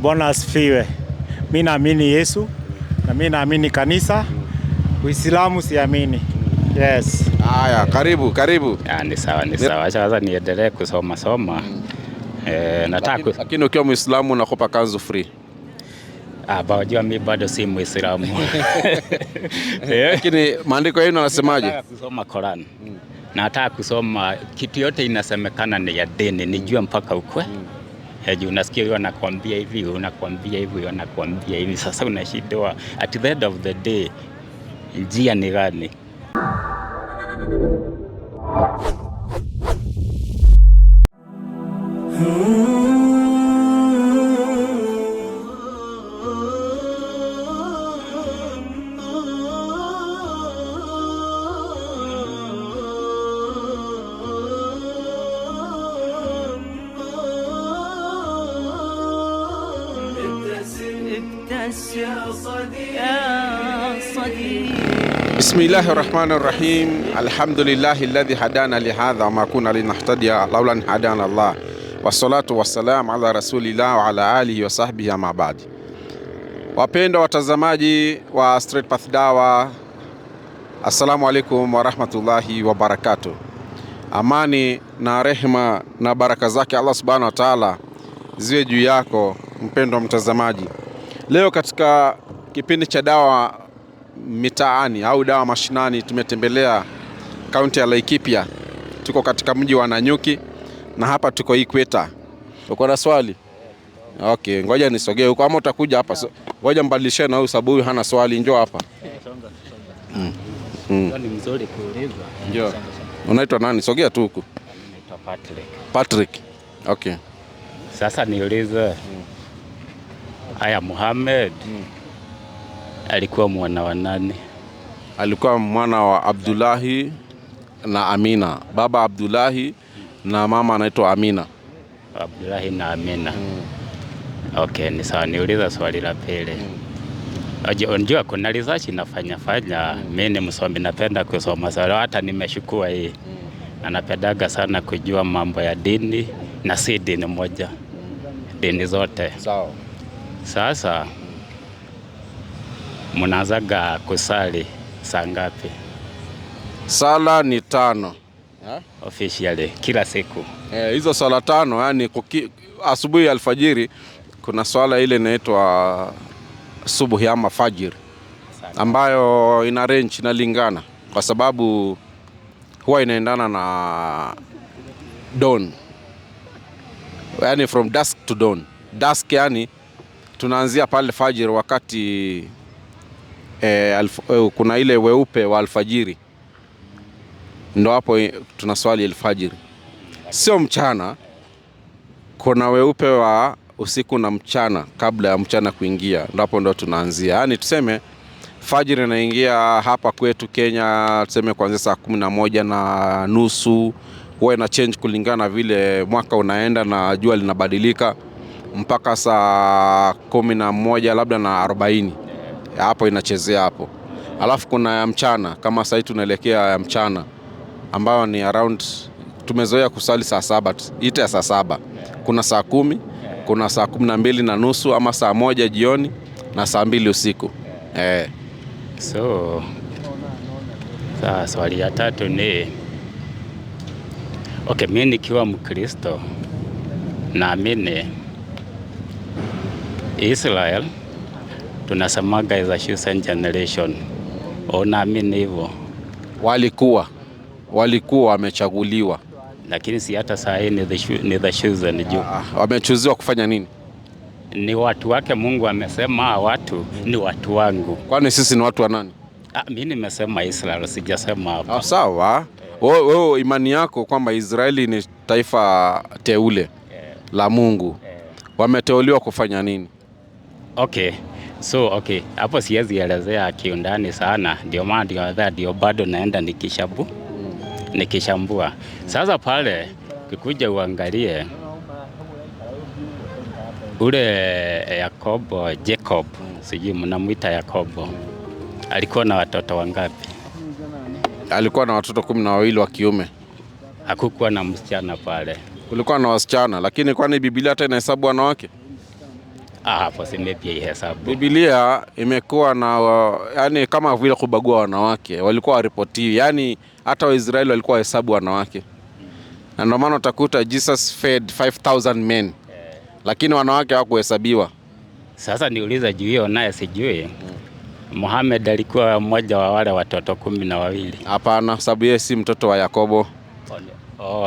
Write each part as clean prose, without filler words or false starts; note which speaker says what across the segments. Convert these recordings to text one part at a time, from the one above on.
Speaker 1: Bwana asifiwe. Mimi naamini Yesu na mimi naamini kanisa. Uislamu siamini. Yes.
Speaker 2: Haya, karibu.
Speaker 3: Ni sawa. Acha sasa niendelee kusoma. Nataka
Speaker 2: lakini ukiwa Muislamu unakopa kanzu free.
Speaker 3: Bawajua mimi bado si Muislamu.
Speaker 2: Lakini maandiko yenu yanasemaje?
Speaker 3: Nataka kusoma Quran. Nataka kusoma kitu yote inasemekana ni ya dini, nijue mpaka ukwe. Heji unasikia huyo anakuambia hivi, unakuambia hivi. Sasa unashindwa at the end of the day njia ni gani?
Speaker 2: Bismillahirrahmanirrahim. Alhamdulillahi alladhi hadana lihadha wa ma kunna linahtadiya laula an hadana Allah. Wassalatu wassalamu ala rasulillah wa ala alihi wa sahbihi ama ba'd. Wapendwa watazamaji wa Straight Path Dawa, assalamu alaikum wa rahmatullahi wa barakatuh. Amani na rehema na baraka zake Allah subhanahu wa ta'ala ziwe juu yako mpendwa mtazamaji. Leo katika kipindi cha dawa mitaani au dawa mashinani tumetembelea kaunti ya Laikipia. Tuko katika mji wa Nanyuki na hapa tuko Ikweta. Uko na swali? Okay, ngoja nisogee huko ama utakuja hapa. Ngoja mbadilishe na huyu sababu huyu hana swali, njoo hapa.
Speaker 3: Ni mzuri kuuliza.
Speaker 2: Njoo. Unaitwa nani? Sogea tu huku.
Speaker 3: Naitwa
Speaker 2: Patrick. Okay.
Speaker 3: Sasa niulize. Haya, Muhammad alikuwa mwana wa nani?
Speaker 2: Alikuwa mwana wa Abdullahi na Amina. Baba Abdullahi na mama anaitwa Amina.
Speaker 3: Abdullahi na Amina. Okay, ni sawa. Niuliza swali la pili. Unajua kuna research nafanya. Mimi ni msomi, napenda kusoma sana, hata nimeshukua hii. Na napendaga sana kujua mambo ya dini na si dini moja. Dini zote.
Speaker 2: Sawa.
Speaker 3: Sasa mnaanzaga kusali saa ngapi?
Speaker 2: Sala ni 5.
Speaker 3: Officially kila siku.
Speaker 2: Hizo sala 5, yani asubuhi alfajiri kuna swala ile inaitwa subuhi ama fajiri, ambayo ina range inalingana kwa sababu huwa inaendana na dawn. Yani from dusk to dawn. Dusk yani tunaanzia pale fajiri wakati kuna ile weupe wa alfajiri, ndo hapo tunaswali alfajiri. Sio mchana, kuna weupe wa usiku na mchana kabla ya mchana kuingia, hapo ndo tunaanzia. Yani tuseme fajiri inaingia hapa kwetu Kenya tuseme kuanzia saa 11:30, huwa ina change kulingana vile mwaka unaenda na jua linabadilika mpaka saa 11 labda na 40. Hapo inachezea hapo. Alafu kuna ya mchana, kama sasa tunaelekea ya mchana ambayo ni around, tumezoea kusali saa 7, ita saa 7. Kuna saa 10, kuna saa 12:30 ama saa 1 jioni na saa 2 usiku.
Speaker 3: So sasa swali ya tatu ni okay, mimi nikiwa Mkristo naamini Israel tunasemaga is a chosen generation. Unaamini hivyo?
Speaker 2: Walikuwa wamechaguliwa,
Speaker 3: lakini si hata saa hii ni the chosen juu.
Speaker 2: Wamechuziwa kufanya nini?
Speaker 3: Ni watu wake. Mungu amesema watu ni watu wangu.
Speaker 2: Kwani sisi ni watu wa nani?
Speaker 3: Mimi nimesema Israel, sijasema hapa.
Speaker 2: Sawa. Wewe imani yako kwamba Israeli ni taifa teule la Mungu. Wameteuliwa kufanya nini?
Speaker 3: Okay. So hapo siwezi elezea kiundani sana, ndio maana ndio bado naenda nikishambua. Sasa pale kikuja uangalie ule Jacob, sijui mnamuita Yakobo, alikuwa na watoto wangapi?
Speaker 2: Alikuwa na watoto 12 wa kiume.
Speaker 3: Hakukuwa na msichana pale.
Speaker 2: Kulikuwa na wasichana, lakini kwani Biblia hata inahesabu wanawake?
Speaker 3: Hapo simepia hii hesabu.
Speaker 2: Biblia imekuwa na yani kama vile kubagua wanawake, walikuwa waripotiwi, yani hata Waisraeli walikuwa hesabu wanawake. Na ndio maana utakuta Jesus fed 5,000 men. Lakini wanawake hawakuhesabiwa.
Speaker 3: Sasa niuliza juu hiyo naye sijui. Muhammad alikuwa mmoja wa wale watoto 12.
Speaker 2: Hapana, sababu yeye si mtoto wa Yakobo.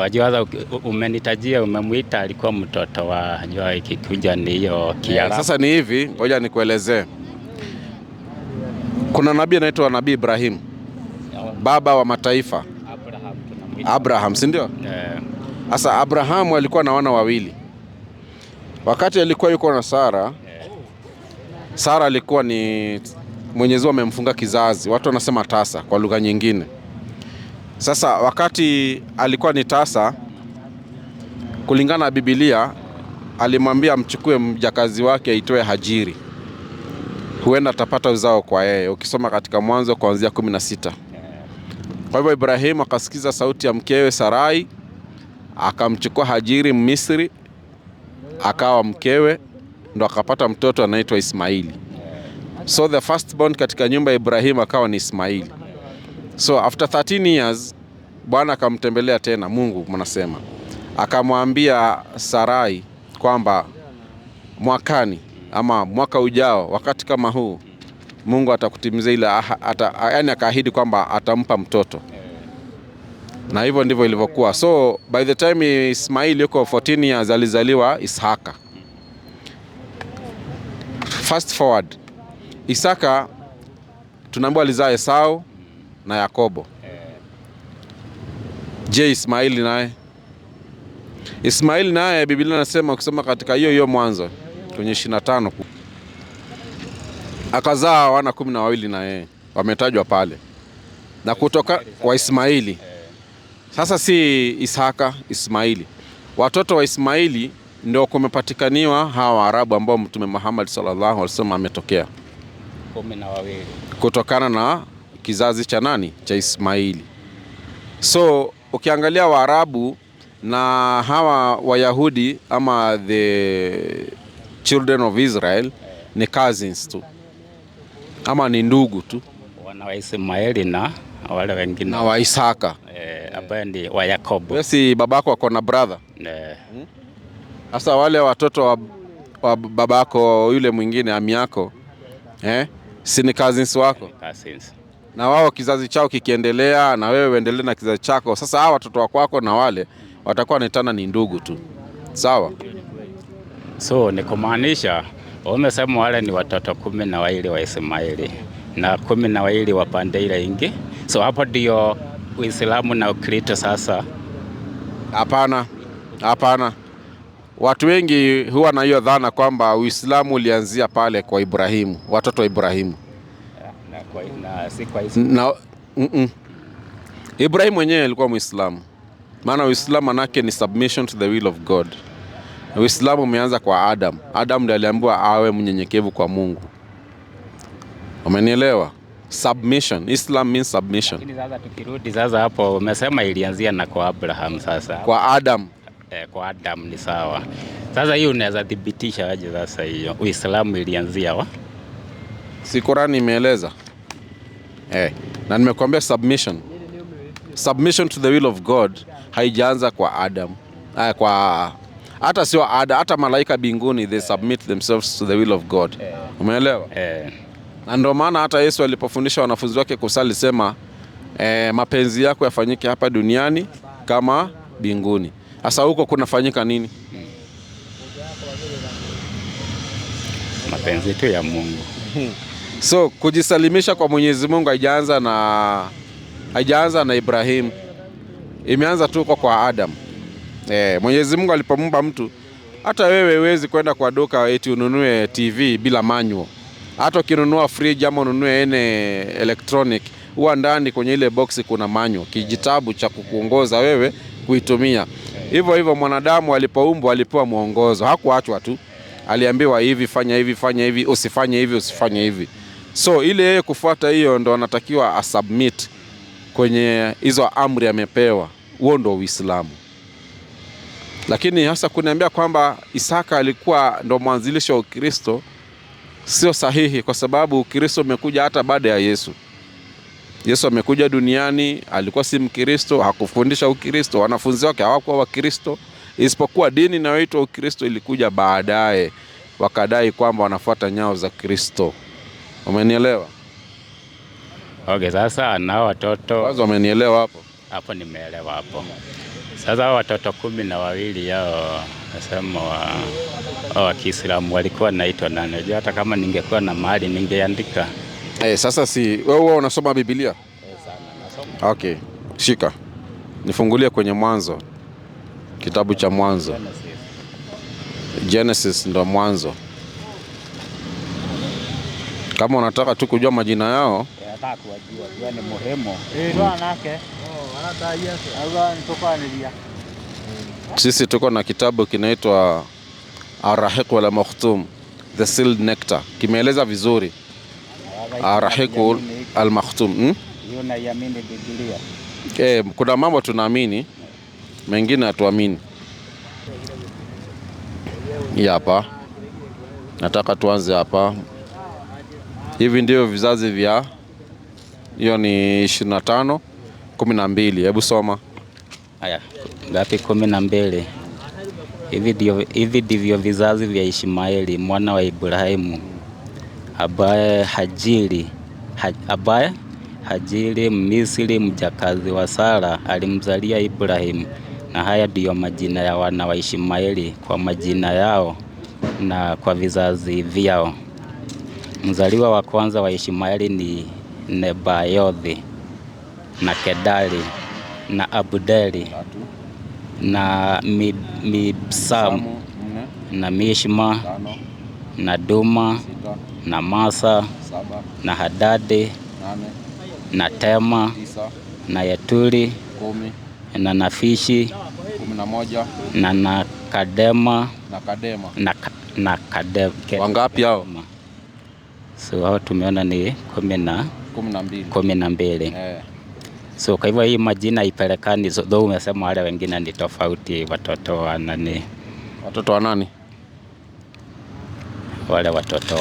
Speaker 3: Ajiwaza umenitajia umemuita alikuwa mtoto wa jua ikikuja ni hiyo Kiarabu.
Speaker 2: Sasa ni hivi, ngoja nikuelezee. Kuna nabii anaitwa Nabii Ibrahim. Baba wa mataifa. Abraham, si ndio? Sasa Abraham alikuwa na wana wawili. Wakati alikuwa yuko na Sara, Sara alikuwa ni Mwenyezi Mungu amemfunga kizazi. Watu wanasema tasa kwa lugha nyingine. Sasa wakati alikuwa ni tasa, kulingana na Biblia, alimwambia mchukue mjakazi wake aitwe Hajiri. Huenda atapata uzao kwa yeye. Ukisoma katika Mwanzo kuanzia 16. Kwa hivyo Ibrahim akasikiza sauti ya mkewe Sarai, akamchukua Hajiri Misri, akawa mkewe, ndo akapata mtoto anaitwa Ismaili. So the firstborn katika nyumba ya Ibrahim akawa ni Ismaili. So after 13 years Bwana akamtembelea tena, Mungu mnasema. Akamwambia Sarai kwamba mwakani ama mwaka ujao wakati kama huu Mungu atakutimizia ile yani akaahidi kwamba atampa mtoto. Na hivyo ndivyo ilivyokuwa. So by the time Ismail yuko 14 years alizaliwa Ishaka. Fast forward. Isaka tunaambiwa alizaa Esau na Yakobo. Je, Ismaili naye? Ismaili naye Biblia inasema ukisoma katika hiyo Mwanzo kwenye 25 akazaa wana 12 na yeye wametajwa pale. Na kutoka wa Ismaili. Sasa si Isaka, Ismaili. Watoto wa Ismaili ndio kumepatikaniwa hawa Arabu ambao Mtume Muhammad sallallahu alaihi wasallam ametokea.
Speaker 3: 12.
Speaker 2: Kutokana na kizazi cha nani? Cha Ismaili. So ukiangalia Waarabu na hawa Wayahudi ama the children of Israel ni cousins tu. Ama ni ndugu tu.
Speaker 3: Wana wa Ismaili na wale wengine.
Speaker 2: Na wa Isaka.
Speaker 3: Ambaye ndi wa Yakobo.
Speaker 2: Wewe si babako wako na brother? Sasa wale watoto wa babako yule mwingine ami yako si ni cousins wako?
Speaker 3: Cousins.
Speaker 2: Na wao kizazi chao kikiendelea na wewe uendelee na kizazi chako. Sasa hawa watoto wako na wale watakuwa wanaitana ni ndugu tu. Sawa?
Speaker 3: So ni kumaanisha umesema wale ni watoto 12 wa Ismaili na 12 wa pande ile ingi. So hapo ndio Uislamu na Ukristo sasa.
Speaker 2: Hapana. Hapana. Watu wengi huwa na hiyo dhana kwamba Uislamu ulianzia pale kwa Ibrahimu, watoto wa Ibrahimu.
Speaker 3: Na si kwa Islamu.
Speaker 2: Ibrahim mwenyewe alikuwa Muislamu. Maana Uislamu manake ni submission to the will of God. Uislamu umeanza kwa Adam. Adam ndiye aliambiwa awe mnyenyekevu kwa Mungu. Umenielewa? Submission. Islam means submission.
Speaker 3: Lakini sasa tukirudi sasa hapo umesema ilianzia na kwa Abraham sasa.
Speaker 2: Kwa Adam.
Speaker 3: Kwa Adam ni sawa. Sasa hiyo unaweza thibitisha aje sasa hiyo? Uislamu ilianzia wa?
Speaker 2: Si Qur'ani imeeleza. Na nimekuambia submission. Submission to the will of God haijaanza kwa Adam. Hata sio Adam, hata malaika binguni they submit themselves to the will of God. Umeelewa? Na ndio maana hata Yesu alipofundisha wanafunzi wake kusali sema mapenzi yako yafanyike hapa duniani kama binguni. Sasa huko kunafanyika nini?
Speaker 3: Mapenzi tu ya Mungu.
Speaker 2: So kujisalimisha kwa Mwenyezi Mungu haijaanza na Ibrahim. Imeanza tu kwa Adam. Mwenyezi Mungu alipomuumba mtu, hata wewe huwezi kwenda kwa duka eti ununue TV bila manual. Hata ukinunua fridge ama ununue electronic, huwa ndani kwenye ile box kuna manual, kijitabu cha kukuongoza wewe kuitumia. Hivyo mwanadamu alipoumbwa alipewa mwongozo, hakuachwa tu. Aliambiwa hivi fanya hivi, fanya hivi, usifanye hivi, usifanye hivi. So ile yeye kufuata hiyo ndo anatakiwa asubmit kwenye hizo amri amepewa. Huo ndo Uislamu. Lakini hasa kuniambia kwamba Isaka alikuwa ndo mwanzilishi wa Ukristo sio sahihi, kwa sababu Ukristo umekuja hata baada ya Yesu. Yesu amekuja duniani, alikuwa si Mkristo, hakufundisha Ukristo, wanafunzi wake hawakuwa Wakristo, isipokuwa dini inayoitwa Ukristo ilikuja baadaye, wakadai kwamba wanafuata nyao za Kristo. Umenielewa?
Speaker 3: Okay, sasa na watoto
Speaker 2: Kwanza umenielewa hapo?
Speaker 3: Hapo nimeelewa hapo. Sasa watoto 12 yao nasema wa Kiislamu walikuwa naitwa nani? Hata kama ningekuwa na mahali ningeandika.
Speaker 2: Sasa si wewe unasoma Biblia?
Speaker 3: Sana nasoma.
Speaker 2: Okay, shika. Nifungulie kwenye Mwanzo. Kitabu cha Mwanzo. Genesis ndo mwanzo. Kama unataka tu kujua majina yao,
Speaker 3: nataka kujua ni muhimu.
Speaker 2: Sisi tuko na kitabu kinaitwa Ar-Rahiq wal Makhtum, The Sealed Nectar. Kimeeleza vizuri. Ar-Rahiq al Makhtum.
Speaker 3: Hiyo naiamini Biblia.
Speaker 2: Kuna mambo tunaamini, mengine hatuamini. Hapa. Nataka tuanze hapa. Hivi ndio vizazi vya, hiyo ni 25 12. Hebu soma.
Speaker 3: Haya, ngapi? 12. Hivi ndivyo vizazi vya Ishmaeli mwana wa Ibrahimu, ambaye Hajiri Mmisri mjakazi wa Sara alimzalia Ibrahimu. Na haya ndiyo majina ya wana wa Ishmaeli kwa majina yao na kwa vizazi vyao. Mzaliwa wa kwanza wa Ishmaeli ni Nebayothi na Kedari na Abudeli na Mibsamu na Mishma na Duma na Masa na Hadadi na Tema na Yeturi na Nafishi na Nakadema na Kadema.
Speaker 2: Wangapi hao?
Speaker 3: So hao tumeona ni 12. So kwa hivyo hii majina ipelekani, though umesema wale wengine ni tofauti. Watoto wa nani?
Speaker 2: Watoto wa nani?
Speaker 3: Wale watoto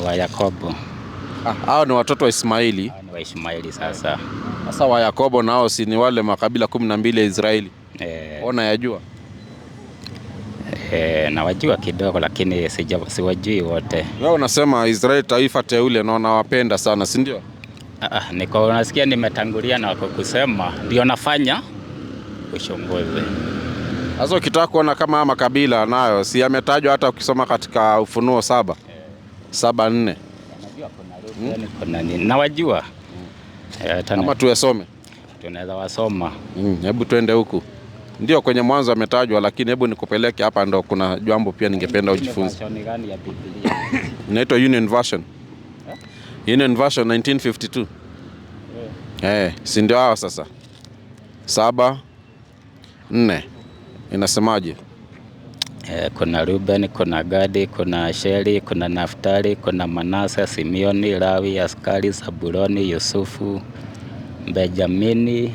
Speaker 3: wa Yakobo.
Speaker 2: Hao ni watoto wa Ismaili.
Speaker 3: Ni wa Ishmaeli sasa.
Speaker 2: Sasa wa Yakobo nao si ni wale makabila 12 ya Israeli? Ona yajua?
Speaker 3: Na wajua kidogo, lakini siwajui wote.
Speaker 2: Wewe unasema Israeli taifa teule na wanawapenda sana, si ndio?
Speaker 3: Niko nasikia nimetangulia na kusema ndio nafanya uchunguzi.
Speaker 2: Sasa ukitaka kuona kama makabila nayo si yametajwa hata ukisoma katika Ufunuo 7. 7:4.
Speaker 3: Najua kuna nini. Na wajua.
Speaker 2: Kama tuyasome.
Speaker 3: Tunaweza wasoma.
Speaker 2: Hebu twende huku. Ndio kwenye Mwanzo ametajwa, lakini hebu nikupeleke hapa, ndo kuna jambo pia ningependa ujifunze.
Speaker 3: Version gani ya Biblia?
Speaker 2: Inaitwa Union Version. Union Version 1952. Si ndio hao sasa? 7:4. Inasemaje?
Speaker 3: Kuna Ruben, kuna Gadi, kuna Asheri, kuna Naftali, kuna Manase, Simeoni, Lawi, Askari, Zabuloni, Yusufu, Benjamini.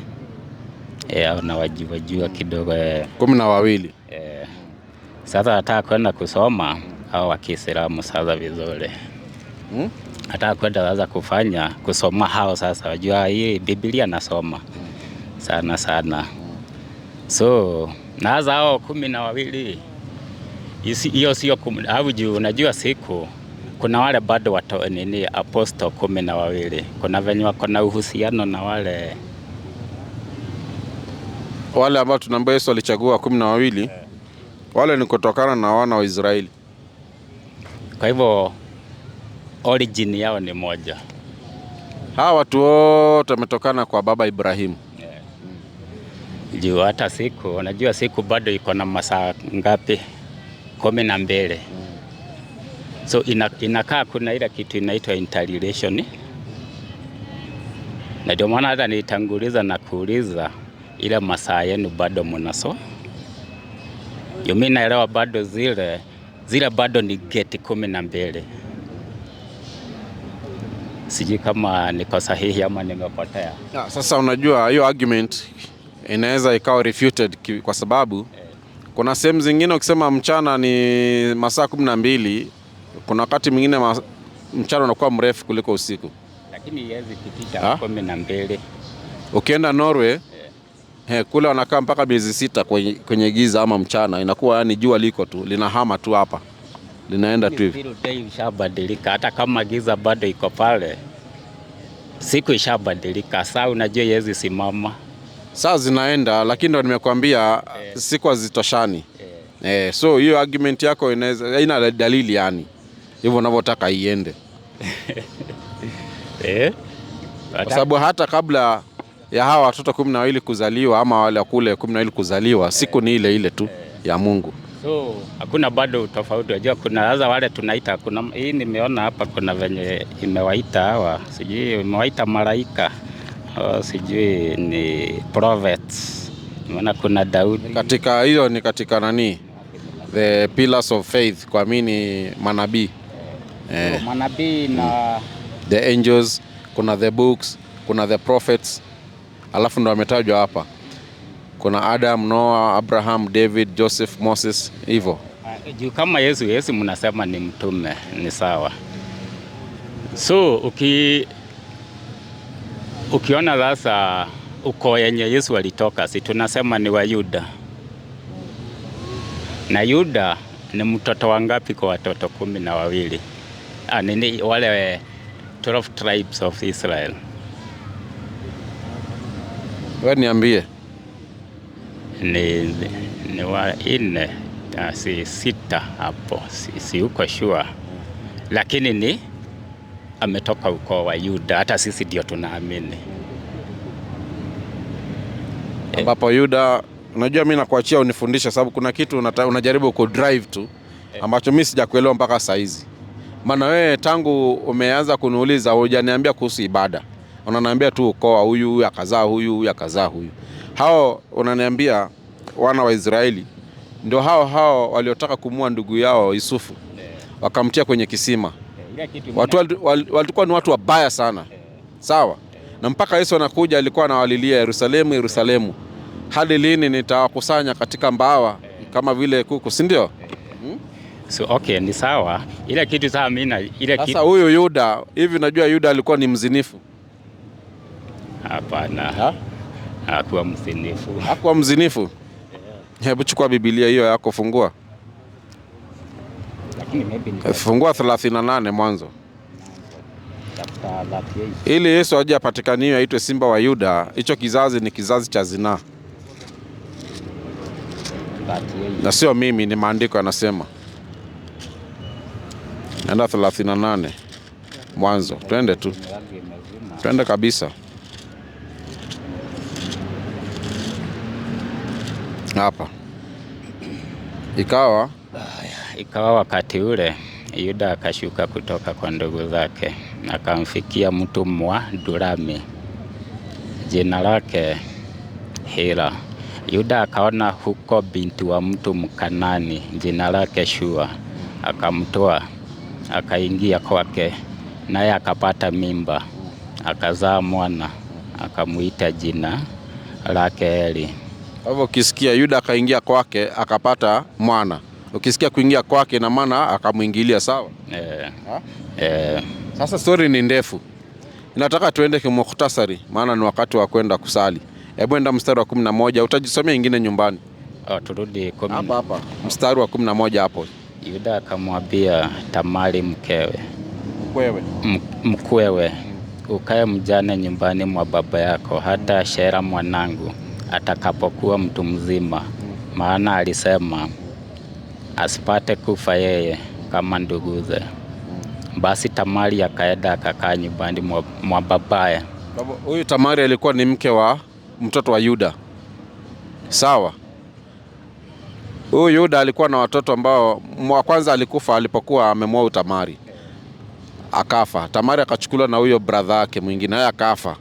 Speaker 3: Na wajua kidogo.
Speaker 2: 12.
Speaker 3: Sasa nataka kwenda kusoma au wa Kiislamu sasa vizuri. Nataka kwenda sasa kusoma hao sasa. Wajua hii Biblia nasoma sana. So naanza hao 12. Hiyo sio au juu unajua siku kuna wale bado watu nini apostle 12. Kuna venye wako na uhusiano na wale
Speaker 2: ambao tunaambia Yesu alichagua 12. Wale ni kutokana na wana wa Israeli.
Speaker 3: Kwa hivyo origin yao ni moja.
Speaker 2: Hawa watu wote wametokana kwa baba Ibrahimu.
Speaker 3: Juu hata siku unajua siku bado iko na masaa ngapi? 12. So inakaa kuna ile kitu inaitwa interrelation. Na ndio maana hata nitanguliza na kuuliza ile masaa yenu bado mnaso. Mimi naelewa bado zile bado ni geti 12. Sijui kama niko sahihi ama nimepotea.
Speaker 2: Sasa unajua hiyo argument inaweza ikawa refuted kwa sababu Kuna sehemu zingine ukisema mchana ni masaa 12, kuna wakati mwingine mchana unakuwa mrefu kuliko usiku.
Speaker 3: Lakini haiwezi kupita 12.
Speaker 2: Ukienda Norway kule wanakaa mpaka miezi 6 kwenye giza ama mchana, inakuwa yani jua liko tu linahama tu hapa linaenda tu hivi.
Speaker 3: Ishabadilika, hata kama giza bado iko pale, siku ishabadilika. Saa unajua haiwezi simama,
Speaker 2: saa zinaenda, lakini ndo nimekuambia siku hazitoshani. So hiyo argument yako haina dalili yani hivyo unavyotaka iende. Kwa sababu hata kabla ya hawa watoto 12 kuzaliwa ama wale kule 12 kuzaliwa, siku ni ile ile tu ya Mungu.
Speaker 3: So hakuna bado tofauti. Unajua kuna sasa wale tunaita, kuna hii nimeona hapa, kuna venye imewaita hawa, sijui imewaita malaika, sijui ni prophets. Nimeona kuna Daudi
Speaker 2: katika hiyo, ni katika nani, the pillars of faith, kuamini manabii.
Speaker 3: Manabii na
Speaker 2: the angels, kuna the books, kuna the prophets, alafu ndo ametajwa hapa. Kuna Adam, Noah, Abraham, David, Joseph, Moses, hivyo.
Speaker 3: Juu kama Yesu mnasema ni mtume, ni sawa. So ukiona sasa uko yenye Yesu alitoka, si tunasema ni wa Yuda. Na Yuda ni mtoto wangapi kwa watoto 12? Nini wale 12 tribes of Israel?
Speaker 2: Wewe niambie.
Speaker 3: Ni wa 4, si 6 hapo, si uko sure. Lakini ni ametoka ukoo wa Yuda, hata sisi ndio tunaamini.
Speaker 2: Ambapo Yuda, unajua mimi nakuachia unifundisha, sababu kuna kitu unajaribu ku drive tu ambacho mimi sijakuelewa mpaka saa hizi. Maana wewe tangu umeanza kuniuliza hujaniambia kuhusu ibada. Unaniambia tu ukoo huyu akazaa huyu akazaa huyu. Hao unaniambia wana wa Israeli ndio hao waliotaka kumua ndugu yao Yusufu, wakamtia kwenye kisima. Watu walikuwa ni watu wabaya sana. Sawa? Na mpaka Yesu anakuja alikuwa anawalilia Yerusalemu, Yerusalemu, hadi lini nitawakusanya katika mbawa kama vile kuku, si ndio?
Speaker 3: So okay, ni sawa. Ile kitu sasa mimi
Speaker 2: sasa huyu Yuda, hivi najua Yuda alikuwa ni mzinifu?
Speaker 3: Hapana. Hakuwa mzinifu.
Speaker 2: Hakuwa mzinifu? Hebu chukua Biblia hiyo yako, fungua.
Speaker 3: Lakini maybe
Speaker 2: fungua 38 Mwanzo. Ili Yesu aje apatikaniwe aitwe Simba wa Yuda, hicho kizazi ni kizazi cha zinaa. Na sio mimi, ni maandiko yanasema. Nenda 38 Mwanzo. Twende tu. Twende kabisa. Hapa.
Speaker 3: Ikawa wakati ule Yuda akashuka kutoka kwa ndugu zake, akamfikia mtu Mwadulami, jina lake Hira. Yuda akaona huko binti wa mtu Mkanani, jina lake Shua, akamtoa akaingia kwake, naye akapata mimba, akazaa mwana, akamuita jina lake Eli.
Speaker 2: Kwa hivyo ukisikia Yuda akaingia kwake akapata mwana, ukisikia kuingia kwake na maana akamuingilia, sawa? Sasa story ni ndefu, nataka tuende kimukhtasari, maana ni wakati wa kwenda kusali. Hebu enda mstari wa 11, utajisomea ingine nyumbani.
Speaker 3: Turudi
Speaker 2: hapa mstari wa 11 hapo.
Speaker 3: Yuda akamwambia Tamari mkwewe, ukae mjane nyumbani mwa baba yako hata Shera mwanangu atakapokuwa mtu mzima, maana alisema asipate kufa yeye kama nduguze. Basi Tamari akaenda akakaa nyumbani mwa babaye.
Speaker 2: Huyu Tamari alikuwa ni mke wa mtoto wa Yuda, sawa? Huyu Yuda alikuwa na watoto ambao wa kwanza alikufa alipokuwa amemwoa Tamari, akafa. Tamari akachukuliwa na huyo brother yake mwingine, naye akafa,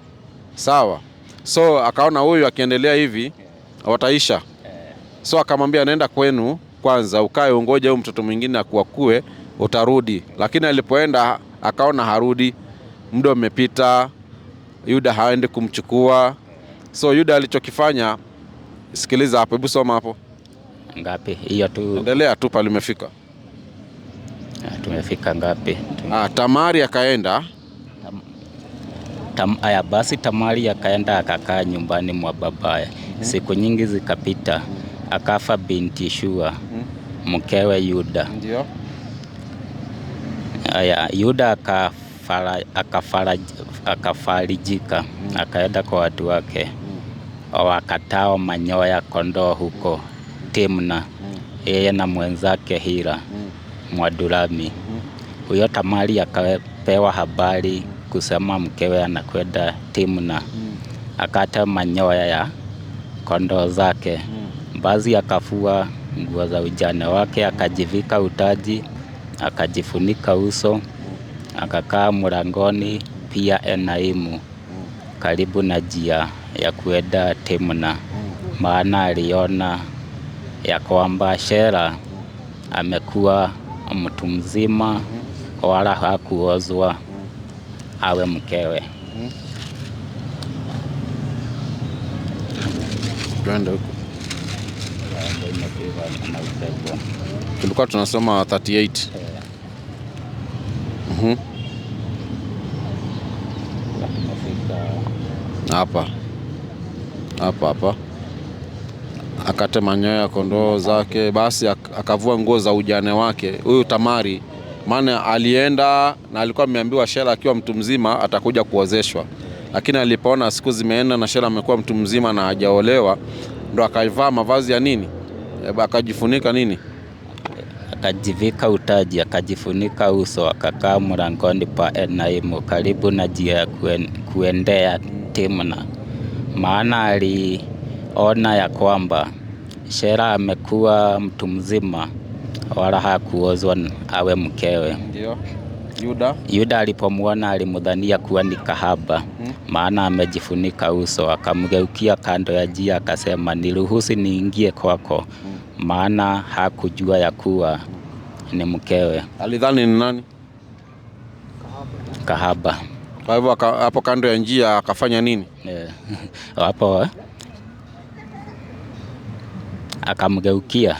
Speaker 2: sawa? So akaona huyu akiendelea hivi wataisha, so akamwambia nenda kwenu kwanza ukae ungoje huyo mtoto mwingine akuakue utarudi. Lakini alipoenda akaona harudi, muda umepita, Yuda haendi kumchukua. So Yuda alichokifanya, sikiliza hapo, hebu soma hapo.
Speaker 3: Ngapi? Hiyo tu.
Speaker 2: Endelea tu pale umefika.
Speaker 3: Tumefika ngapi?
Speaker 2: Tamari akaenda.
Speaker 3: Aya, basi Tamari akaenda akakaa nyumbani mwa babaye. Siku nyingi zikapita, akafa binti Shua, mkewe Yuda.
Speaker 2: Ndio.
Speaker 3: Aya, Yuda akafarijika, akaenda kwa watu wake, wakatao manyoya kondoo huko Timna, yeye na mwenzake Hira Mwadulami. Huyo Tamari akapewa habari kusema mkewe anakwenda Timna, akata manyoya ya kondoo zake. Basi akafua nguo za ujane wake, akajivika utaji, akajifunika uso, akakaa mlangoni pia Enaimu, karibu na njia ya kuenda Timna, maana aliona ya kwamba Shera amekuwa mtu mzima, wala hakuozwa awe mkewe.
Speaker 2: Twende huko. Tulikuwa tunasoma 38. Hapa akate manyoya ya kondoo zake, basi akavua nguo za ujane wake. Huyu Tamari, maana alienda na alikuwa ameambiwa Shera akiwa mtu mzima atakuja kuozeshwa, lakini alipoona siku zimeenda na Shera amekuwa mtu mzima na hajaolewa, ndo akavaa mavazi ya nini, akajifunika nini,
Speaker 3: akajivika utaji, akajifunika uso, akakaa mlangoni pa Enaimu, karibu na njia ya kuendea Timna, maana aliona ya kwamba Shera amekuwa mtu mzima, wala hakuozwa awe mkewe.
Speaker 2: Ndio.
Speaker 3: Yuda alipomwona alimdhania kuwa ni kahaba, maana amejifunika uso. Akamgeukia kando ya njia akasema, niruhusu niingie kwako, maana hakujua ya kuwa ni mkewe.
Speaker 2: Alidhani ni nani?
Speaker 3: Kahaba.
Speaker 2: Kwa hivyo hapo kando ya njia akafanya nini?
Speaker 3: Hapo akamgeukia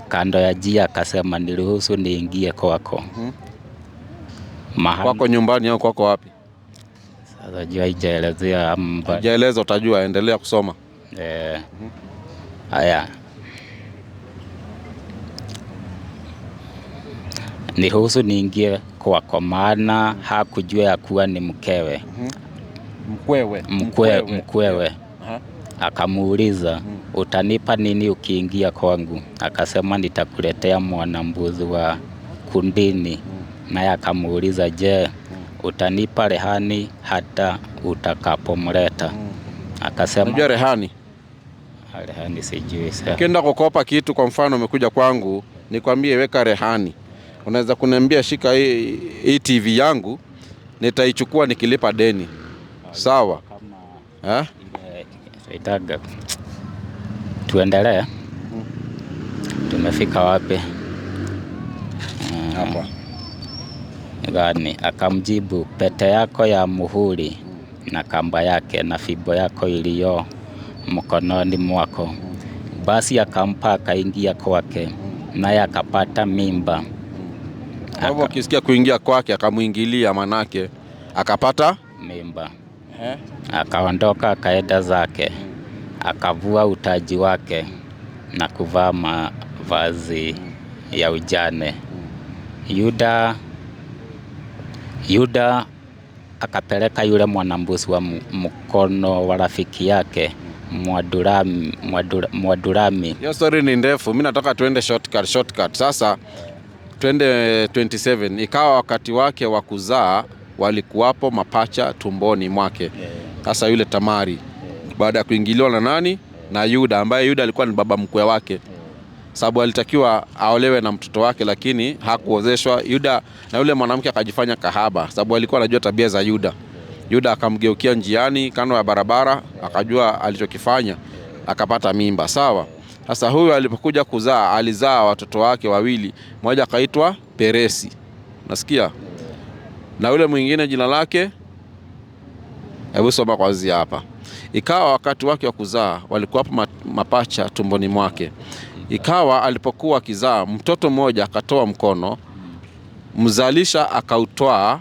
Speaker 3: kando ya njia akasema, niruhusu niingie kwako.
Speaker 2: Kwako nyumbani au kwako wapi?
Speaker 3: Sasa jua haijaelezea.
Speaker 2: Haijaeleza, utajua, endelea kusoma.
Speaker 3: Haya. Niruhusu niingie kwako, maana hakujua ya kuwa ni mkewe. Mkwewe. Akamuuliza, utanipa nini ukiingia kwangu? Akasema, nitakuletea mwanambuzi wa kundini. Naye akamuuliza, je, utanipa rehani hata utakapomleta? Akasema,
Speaker 2: unajua rehani?
Speaker 3: Rehani sijui.
Speaker 2: Ukienda kukopa kitu, kwa mfano umekuja kwangu nikwambie weka rehani, unaweza kuniambia shika hii TV yangu, nitaichukua nikilipa deni. Sawa?
Speaker 3: Itaga. Tuendelee. Tumefika wapi?
Speaker 2: Hapa.
Speaker 3: Gani? Akamjibu, pete yako ya muhuri na kamba yake na fimbo yako iliyo mkononi mwako. Basi akampa, akaingia kwake, naye akapata mimba.
Speaker 2: Kwa hivyo ukisikia kuingia kwake akamuingilia, manake akapata
Speaker 3: mimba. Akaondoka akaenda zake, akavua utaji wake na kuvaa mavazi ya ujane. Yuda akapeleka yule mwanambuzi wa mkono wa rafiki yake Mwadulami.
Speaker 2: Hiyo story ni ndefu, mimi nataka tuende shortcut. Sasa twende 27. Ikawa wakati wake wa kuzaa, walikuwapo mapacha tumboni mwake. Sasa yule Tamari baada ya kuingiliwa na nani? Na Yuda, ambaye Yuda alikuwa ni baba mkwe wake, sababu alitakiwa aolewe na mtoto wake, lakini hakuozeshwa. Yuda na yule mwanamke akajifanya kahaba, sababu alikuwa anajua tabia za Yuda. Yuda akamgeukia njiani kando ya barabara, akajua alichokifanya, akapata mimba. Sawa? Sasa huyu alipokuja kuzaa, alizaa watoto wake wawili, mmoja akaitwa Peresi, nasikia, na yule mwingine jina lake, hebu soma kwanza hapa. Ikawa wakati wake wa kuzaa, walikuwa mapacha tumboni mwake. Ikawa alipokuwa akizaa mtoto mmoja, akatoa mkono, mzalisha akautwaa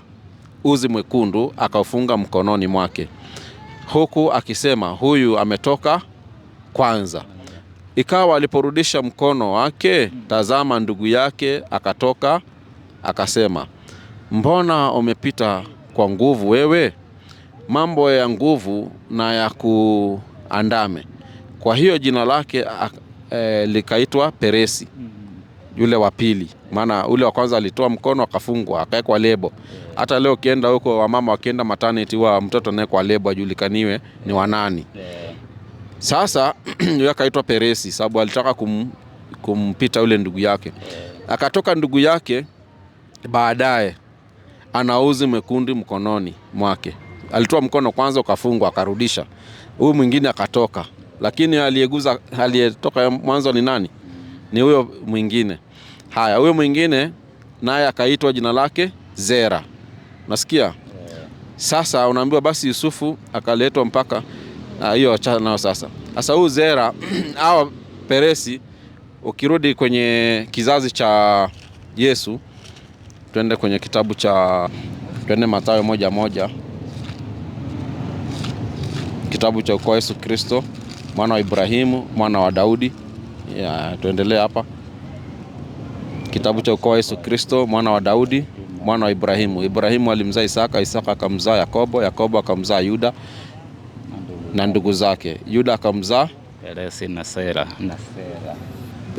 Speaker 2: uzi mwekundu, akaufunga mkononi mwake, huku akisema, huyu ametoka kwanza. Ikawa aliporudisha mkono wake, tazama, ndugu yake akatoka, akasema, mbona umepita kwa nguvu wewe? Mambo ya nguvu na ya kuandame. Kwa hiyo jina lake likaitwa Peresi, yule wa pili. Maana ule wa kwanza alitoa mkono akafungwa, akawekwa lebo. Hata leo ukienda huko, wamama wakienda maternity, wa mtoto anawekwa lebo ajulikaniwe ni wanani. Sasa yule akaitwa Peresi sababu alitaka kumpita yule ndugu yake. Akatoka ndugu yake baadaye, ana uzi mwekundu mkononi mwake. Alitoa mkono kwanza ukafungwa, akarudisha. Huyu mwingine akatoka. Lakini aliyetoka mwanzo ni nani? Ni huyo mwingine. Haya, huyo mwingine naye akaitwa jina lake Zera. Unasikia? Sasa unaambiwa basi Yusufu akaletwa mpaka hiyo achana nao sasa. Sasa huyu Zera au Peresi, ukirudi kwenye kizazi cha Yesu, twende kwenye kitabu cha Mathayo 1:1. Kitabu cha ukoo wa Yesu Kristo, mwana wa Ibrahimu, mwana wa Daudi. Tuendelee hapa. Kitabu cha ukoo wa Yesu Kristo, mwana wa Daudi, mwana wa Ibrahimu. Ibrahimu alimzaa Isaka, Isaka akamzaa Yakobo, Yakobo akamzaa Yuda na ndugu zake. Yuda akamzaa
Speaker 3: Peresi na Sera.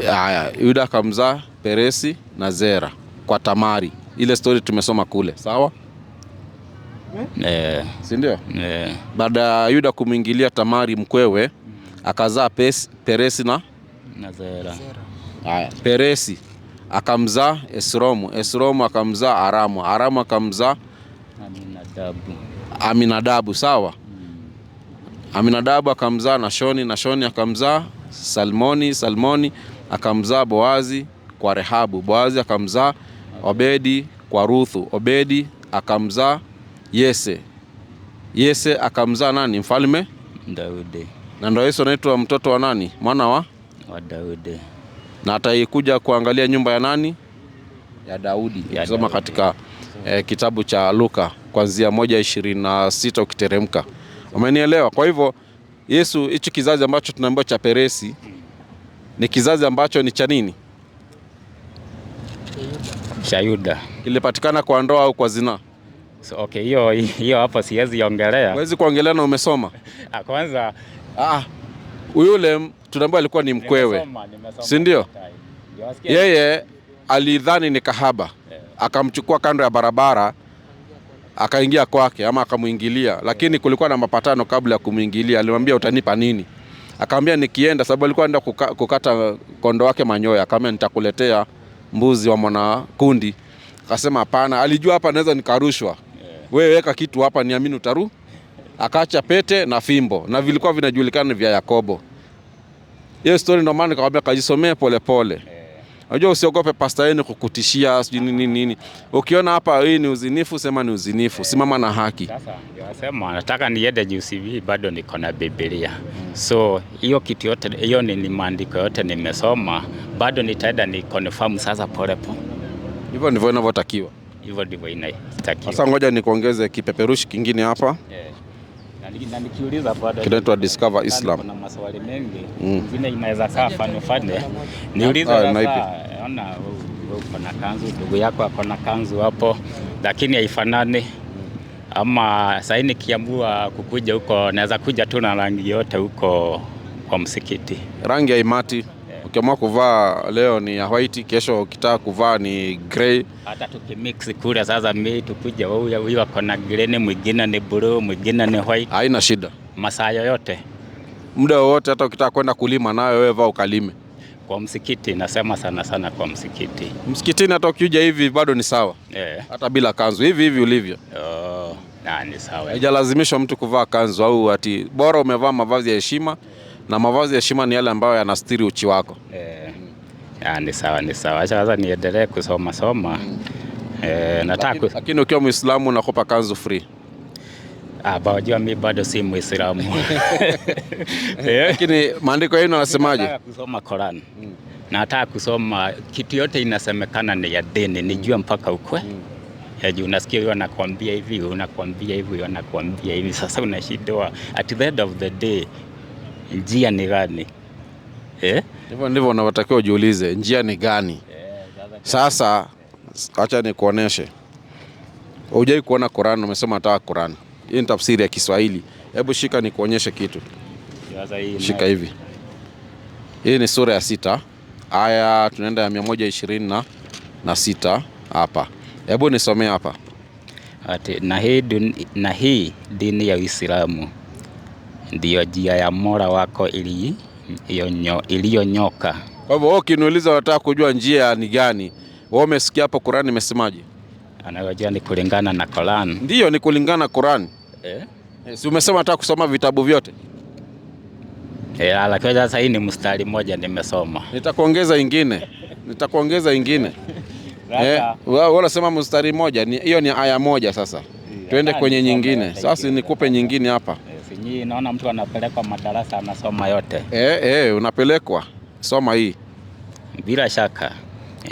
Speaker 2: Haya, Yuda akamzaa Peresi na Zera kwa Tamari. Ile story tumesoma kule, sawa? Si ndio? Baada ya Yuda kumwingilia Tamari mkwewe, akazaa Peresi na
Speaker 3: Zera.
Speaker 2: Haya, Peresi akamzaa Esromu, Esromu akamzaa Aramu, Aramu akamzaa Aminadabu, sawa? Aminadabu akamzaa Nashoni, Nashoni akamzaa Salmoni, Salmoni akamzaa Boazi kwa Rehabu, Boazi akamzaa Obedi kwa Ruthu, Obedi akamzaa Yese, Yese akamzaa nani? Mfalme
Speaker 3: Daudi.
Speaker 2: Na ndio Yesu anaitwa mtoto wa nani? Mwana wa
Speaker 3: Daudi.
Speaker 2: Na ataikuja kuangalia nyumba ya nani? Ya Daudi. Ukisoma katika kitabu cha Luka kuanzia 1:26 ukiteremka. Umenielewa? Kwa hivyo Yesu, hichi kizazi ambacho tunaambiwa cha Peresi ni kizazi ambacho ni cha nini?
Speaker 3: Cha Yuda.
Speaker 2: Kilipatikana kwa ndoa au kwa zina?
Speaker 3: So, okay, hiyo hapo siwezi ongelea.
Speaker 2: Huwezi kuongelea na umesoma.
Speaker 3: Kwanza
Speaker 2: yule tunaambiwa alikuwa ni mkwewe. Si ndio? Yeye alidhani ni kahaba. Akamchukua kando ya barabara, akaingia kwake ama akamuingilia, lakini kulikuwa na mapatano kabla ya kumuingilia. Alimwambia utanipa nini? Akamwambia nikienda, sababu alikuwa anaenda kukata kondo wake manyoya. Akamwambia nitakuletea mbuzi wa mwana kundi. Akasema hapana, alijua hapa naweza nikarushwa. Wewe weka kitu hapa niamini utaru. Akaacha pete na fimbo, na vilikuwa vinajulikana vya Yakobo. Hiyo story ndio maana nikamwambia kajisomee polepole. Unajua usiogope pastor yenu kukutishia nini. Ukiona hapa hii ni uzinifu, sema ni uzinifu. Simama na haki.
Speaker 3: Sasa nasema nataka niende JCV, bado niko na Biblia. So hiyo kitu yote, hiyo ni maandiko yote nimesoma, bado nitaenda ni confirm sasa polepole.
Speaker 2: Hivyo ndivyo inavyotakiwa.
Speaker 3: Hivyo ndivyo inatakiwa.
Speaker 2: Sasa ngoja nikuongeze kipeperushi kingine hapa.
Speaker 3: Na nikiuliza bado
Speaker 2: kinaitwa Discover Islam.
Speaker 3: Kuna maswali mengi. Zingine inaweza kaa fane. Niulize sasa, ona uko na kanzu, ndugu yako ako na kanzu hapo, lakini haifanani. Ama sasa nikiamua kukuja huko, naweza kuja tu na rangi yote huko kwa msikiti.
Speaker 2: Rangi ya imati. Ukiamua kuvaa leo ni ya white, kesho ukitaka kuvaa ni grey.
Speaker 3: Hata tukimix kule sasa mimi tukuje huyu ako na green, mwingine ni blue, mwingine ni white.
Speaker 2: Haina shida.
Speaker 3: Masaa yote.
Speaker 2: Muda wote, hata ukitaka kwenda kulima nayo wewe vaa ukalime.
Speaker 3: Kwa msikiti nasema sana kwa msikiti.
Speaker 2: Msikitini hata ukija hivi bado ni sawa. Hata bila kanzu hivi ulivyo.
Speaker 3: Ni sawa.
Speaker 2: Haijalazimishwa mtu kuvaa kanzu au ati bora umevaa mavazi ya heshima. Na mavazi ya heshima ni yale ambayo yanastiri uchi wako.
Speaker 3: Ni sawa. Acha sasa niendelee kusoma. Nataka
Speaker 2: lakini ukiwa Muislamu unakopa kanzu free.
Speaker 3: Bawajua mimi bado si Muislamu.
Speaker 2: Lakini maandiko yenu yanasemaje?
Speaker 3: Nataka kusoma Qur'an. Na hata kusoma kitu yote inasemekana ni ya dini, nijue mpaka ukwe. Ya juu unasikia huyo anakuambia hivi, unakuambia hivi, unakuambia hivi. Sasa unashindwa at the end of the day njia ni gani?
Speaker 2: Hivyo ndivyo unatakiwa ujiulize, njia ni gani? Sasa acha nikuoneshe. Hujai kuona Qur'an, umesema nataka Qur'an. Hii ni tafsiri ya Kiswahili. Hebu shika nikuonyeshe kitu. Shika hivi. Hii ni sura ya 6. Aya tunaenda ya 126 hapa. Hebu nisomee hapa.
Speaker 3: Na hii dini ya Uislamu ndiyo njia ya Mola wako iliyonyoka.
Speaker 2: Kwa hivyo ukiniuliza unataka kujua njia ni gani, wewe umesikia hapo Qur'an imesemaje?
Speaker 3: Anajua ni kulingana na Qur'an.
Speaker 2: Ndiyo, ni kulingana na Qur'an. Si umesema nataka kusoma vitabu vyote?
Speaker 3: Lakini sasa hii ni mstari mmoja nimesoma.
Speaker 2: Nitakuongeza ingine. Wewe unasema mstari mmoja, hiyo ni aya moja sasa. Tuende kwenye nyingine. Sasa nikupe nyingine hapa.
Speaker 3: Sinyi naona mtu anapelekwa madarasa anasoma yote.
Speaker 2: Unapelekwa. Soma hii.
Speaker 3: Bila shaka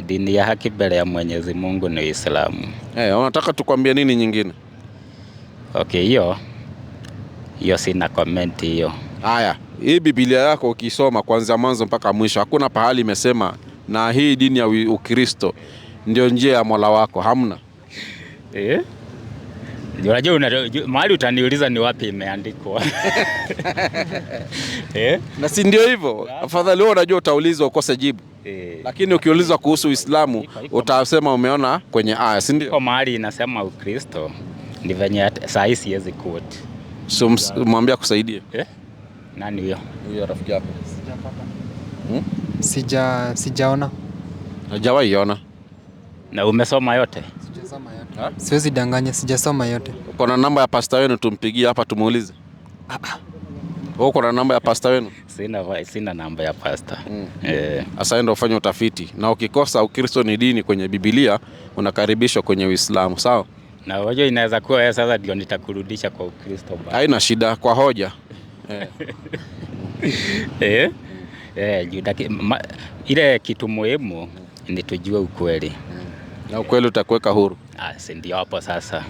Speaker 3: dini ya haki mbele ya Mwenyezi Mungu ni Uislamu.
Speaker 2: Unataka tukwambie nini nyingine?
Speaker 3: Okay, hiyo sina comment hiyo.
Speaker 2: Haya, hii Biblia yako ukisoma kuanzia mwanzo mpaka mwisho, hakuna pahali imesema na hii dini ya Ukristo ndio njia ya Mola wako, hamna.
Speaker 3: Unajua mahali utaniuliza ni wapi imeandikwa.
Speaker 2: Na si ndio hivyo? Afadhali wewe unajua utaulizwa ukose jibu. Lakini ukiulizwa kuhusu Uislamu utasema umeona kwenye aya, si ndio?
Speaker 3: Kwa mahali inasema Ukristo ni venye saa hii siwezi quote.
Speaker 2: So mwambie akusaidie.
Speaker 3: Nani huyo?
Speaker 2: Huyo rafiki yako.
Speaker 4: Sijaona.
Speaker 2: Hajawahi ona.
Speaker 3: Na umesoma yote?
Speaker 4: Sijasoma yote. Siwezi danganya, sijasoma yote.
Speaker 2: Uko na namba ya pastor wenu tumpigie hapa tumuulize? Uko na namba ya pastor wenu?
Speaker 3: Sina namba ya pastor.
Speaker 2: Asa ndio ufanye utafiti. Na ukikosa Ukristo ni dini kwenye Biblia, unakaribishwa kwenye Uislamu, sawa?
Speaker 3: Na hoja inaweza kuwa sasa ndio nitakurudisha kwa Ukristo bado.
Speaker 2: Haina shida kwa hoja.
Speaker 3: Ile kitu muhimu ni tujue ukweli.
Speaker 2: Na ukweli utakuweka huru.
Speaker 3: Si ndio hapo sasa.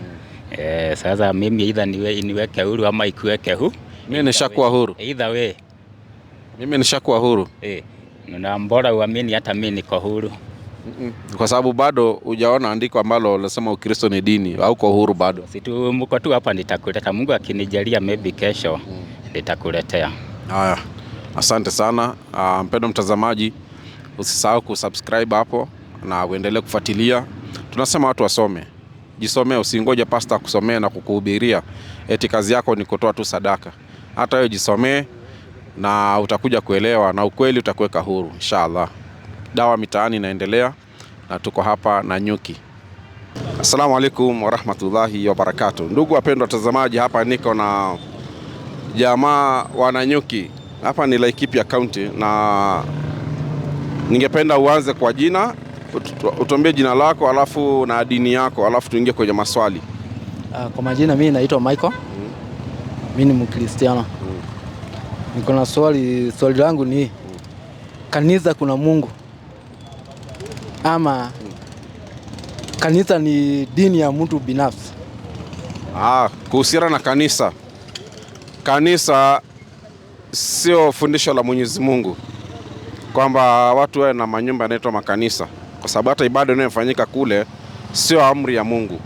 Speaker 3: Sasa mimi either niweke huru ama ikuweke huru.
Speaker 2: Mimi nishakuwa huru.
Speaker 3: Either way.
Speaker 2: Mimi nishakuwa huru.
Speaker 3: Na mbona uamini hata mimi niko huru?
Speaker 2: Kwa sababu bado hujaona andiko ambalo linasema Ukristo ni dini, hauko huru bado.
Speaker 3: Situ mko tu hapa nitakuleta. Mungu akinijalia maybe kesho nitakuletea.
Speaker 2: Haya. Asante sana. Mpendwa mtazamaji, usisahau kusubscribe hapo na uendelee kufuatilia. Tunasema watu wasome. Jisomee, usingoje pastor kusomea na kukuhubiria eti kazi yako ni kutoa tu sadaka. Hata wewe jisomee na utakuja kuelewa na ukweli utakuweka huru inshallah. Dawa Mitaani inaendelea na tuko hapa na Nyuki. Assalamu alaikum warahmatullahi wabarakatuh. Ndugu wapendwa watazamaji, hapa niko na jamaa wa Nanyuki. Hapa ni Laikipia County na ningependa uanze kwa jina, utuambie jina lako alafu na dini yako alafu tuingie kwenye maswali.
Speaker 4: Kwa majina mimi naitwa Michael. Mimi ni Mkristiano. Niko na swali langu ni kanisa kuna Mungu ama kanisa ni dini ya mtu binafsi?
Speaker 2: Kuhusiana na kanisa. Kanisa sio fundisho la Mwenyezi Mungu kwamba watu wawe na manyumba yanaitwa makanisa, kwa sababu hata ibada inayofanyika kule sio amri ya Mungu.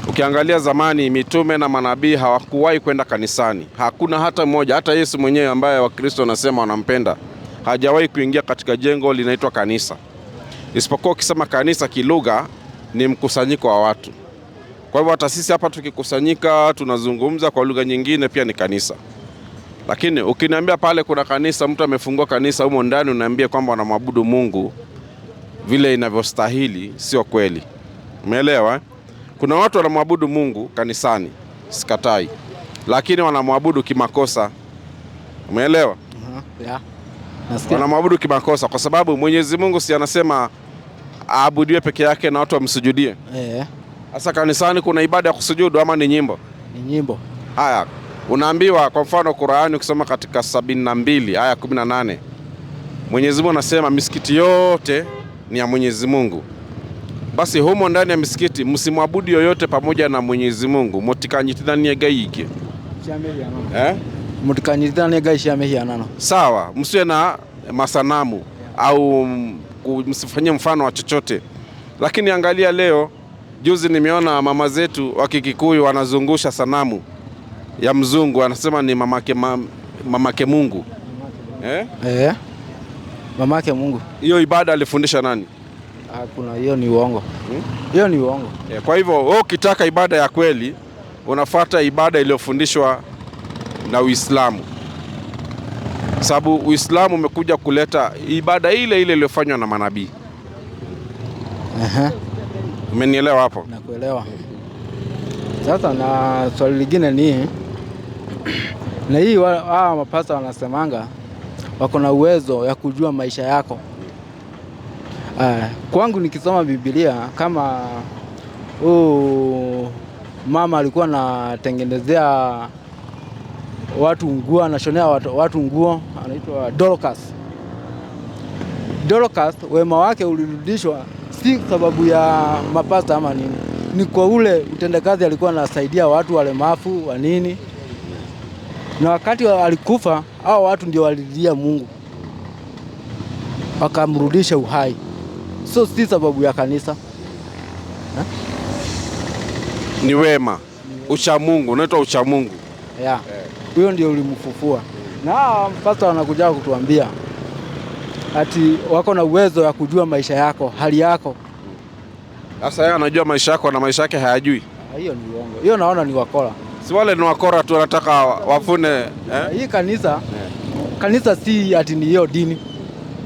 Speaker 2: Ukiangalia zamani mitume na manabii hawakuwahi kwenda kanisani. Hakuna hata mmoja, hata Yesu mwenyewe ambaye Wakristo wanasema wanampenda, hajawahi kuingia katika jengo linaitwa kanisa. Isipokuwa ukisema kanisa kilugha ni mkusanyiko wa watu. Kwa hivyo hata sisi hapa tukikusanyika tunazungumza kwa lugha nyingine pia ni kanisa. Lakini ukiniambia pale kuna kanisa, mtu amefungua kanisa humo ndani unaniambia kwamba wanamwabudu Mungu vile inavyostahili, sio kweli. Umeelewa? Kuna watu wanamwabudu Mungu kanisani, sikatai. Lakini wanamwabudu kimakosa. Umeelewa? Wanamwabudu kimakosa kwa sababu Mwenyezi Mungu si anasema aabudiwe peke yake na watu wamsujudie. Sasa kanisani kuna ibada ya kusujudu ama ni nyimbo?
Speaker 4: Ni nyimbo.
Speaker 2: Haya, unaambiwa kwa mfano Qur'ani ukisoma katika 72 aya 18. Mwenyezi Mungu anasema misikiti yote ni ya Mwenyezi Mungu. Basi humo ndani ya misikiti msimwabudu yoyote pamoja na Mwenyezi Mungu. Mutikanyitithanie Ngai ingĩ.
Speaker 4: Mutikanyitithanie Ngai cia mĩhianano.
Speaker 2: Sawa, msiwe na masanamu au msifanyie mfano wa chochote. Lakini angalia leo, juzi nimeona mama zetu wa Kikikuyu wanazungusha sanamu ya mzungu, anasema ni mamake Mungu.
Speaker 4: Mamake Mungu.
Speaker 2: Hiyo ibada alifundisha nani?
Speaker 4: Hakuna, hiyo ni uongo. Hiyo ni uongo.
Speaker 2: Kwa hivyo wewe ukitaka ibada ya kweli unafuata ibada iliyofundishwa na Uislamu. Sababu Uislamu umekuja kuleta ibada ile ile iliyofanywa na manabii. Umenielewa hapo?
Speaker 4: Nakuelewa. Sasa na swali lingine ni na hii hawa mapasta wanasemanga wako na uwezo ya kujua maisha yako. Kwangu nikisoma Biblia, kama mama alikuwa anatengenezea watu nguo, anashonea watu nguo, anaitwa Dorcas. Dorcas wema wake ulirudishwa si sababu ya mapasta ama nini, ni kwa ule utendakazi alikuwa anasaidia watu walemavu wa nini, na wakati alikufa hao watu ndio walilia Mungu wakamrudisha uhai. So si sababu ya kanisa.
Speaker 2: Ni wema, ucha Mungu, unaitwa ucha Mungu.
Speaker 4: Huyo ndio ulimfufua. Na pastor wanakuja kutuambia ati wako na uwezo ya kujua maisha yako, hali yako.
Speaker 2: Sasa yeye anajua maisha yako na maisha yake hayajui.
Speaker 4: Hiyo ni uongo. Hiyo naona ni wakora.
Speaker 2: Si wale ni wakora tu wanataka wafune.
Speaker 4: Hii kanisa, kanisa si ati ni hiyo dini.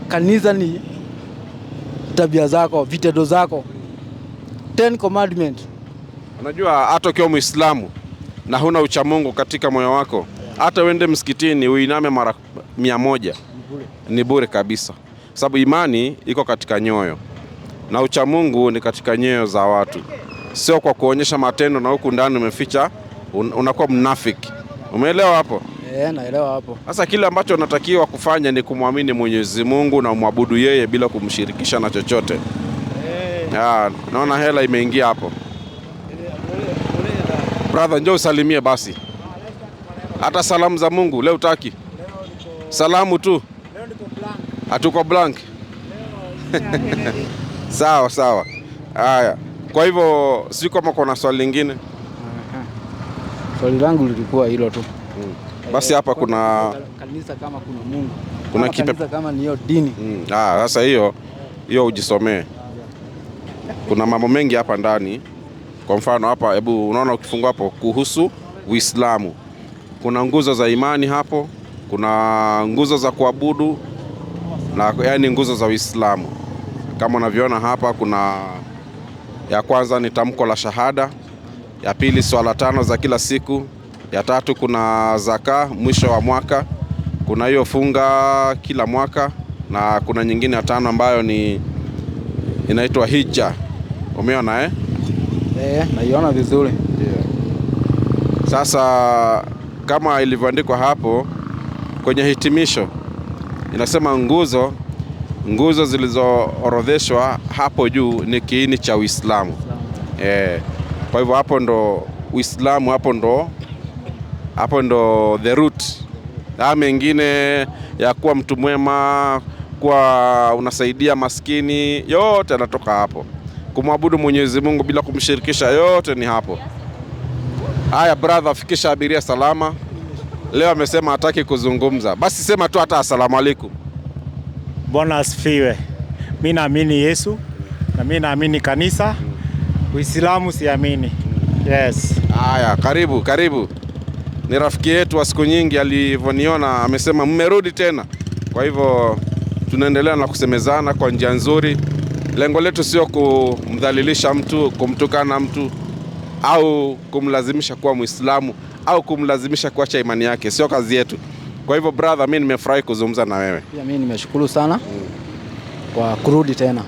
Speaker 4: Kanisa ni tabia zako, vitendo zako. 10 commandments. Unajua
Speaker 2: hata ukiwa Muislamu na huna ucha Mungu katika moyo wako, hata uende msikitini uiname mara 100 ni bure kabisa. Sababu imani iko katika nyoyo na ucha Mungu ni katika nyoyo za watu, sio kwa kuonyesha matendo na huku ndani umeficha, unakuwa mnafiki. Umeelewa hapo?
Speaker 4: Naelewa hapo.
Speaker 2: Sasa kile ambacho unatakiwa kufanya ni kumwamini Mwenyezi Mungu na umwabudu yeye bila kumshirikisha na chochote. Naona hela imeingia hapo. Brother, njoo usalimie basi. Hata salamu za Mungu leo utaki? Salamu tu. Leo niko blank. Hatuko blank. Sawa. Haya. Kwa hivyo si kama kuna swali lingine.
Speaker 4: Swali langu lilikuwa hilo tu.
Speaker 2: Basi hapa kuna
Speaker 4: kanisa kama kuna Mungu.
Speaker 2: Kuna
Speaker 4: kanisa kama ni hiyo dini.
Speaker 2: Sasa hiyo ujisomee. Kuna mambo mengi hapa ndani. Kwa mfano hapa, hebu unaona ukifungua hapo kuhusu Uislamu. Kuna nguzo za imani hapo, kuna nguzo za kuabudu na yani nguzo za Uislamu. Kama unavyoona hapa, kuna ya kwanza ni tamko la shahada, ya pili swala 5 za kila siku, ya tatu kuna zaka mwisho wa mwaka, kuna hiyo funga kila mwaka, na kuna nyingine ya 5 ambayo ni inaitwa hija. Umeona
Speaker 4: naiona vizuri.
Speaker 2: Sasa kama ilivyoandikwa hapo kwenye hitimisho, inasema nguzo zilizoorodheshwa hapo juu ni kiini cha Uislamu. Kwa hivyo hapo ndo Uislamu, hapo ndo the root. Mengine ya kuwa mtu mwema, kuwa unasaidia maskini, yote yanatoka hapo. Kumwabudu Mwenyezi Mungu bila kumshirikisha, yote ni hapo. Haya brother, fikisha abiria salama. Leo amesema hataki kuzungumza. Basi sema tu hata asalamu alaykum.
Speaker 1: Bwana asifiwe. Mimi naamini Yesu na mimi naamini kanisa. Uislamu siamini. Yes.
Speaker 2: Haya, karibu. Ni rafiki yetu wa siku nyingi, alivyoniona amesema mmerudi tena. Kwa hivyo tunaendelea na kusemezana kwa njia nzuri. Lengo letu sio kumdhalilisha mtu, kumtukana mtu au kumlazimisha kuwa Muislamu au kumlazimisha kuacha imani yake. Sio kazi yetu. Kwa hivyo brother, mimi nimefurahi kuzungumza na wewe.
Speaker 4: Pia mimi nimeshukuru sana kwa kurudi tena.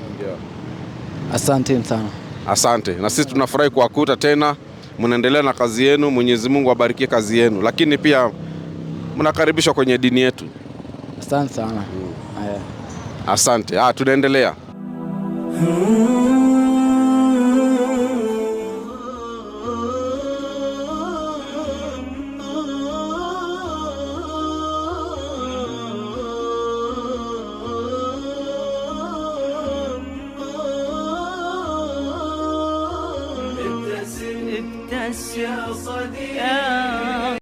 Speaker 4: Asante sana.
Speaker 2: Asante. Na sisi tunafurahi kuwakuta tena. Mnaendelea na kazi yenu. Mwenyezi Mungu abarikie kazi yenu. Lakini pia mnakaribishwa kwenye dini yetu.
Speaker 4: Asante sana.
Speaker 2: Asante. Tunaendelea.
Speaker 5: ابتسم يا صديقي.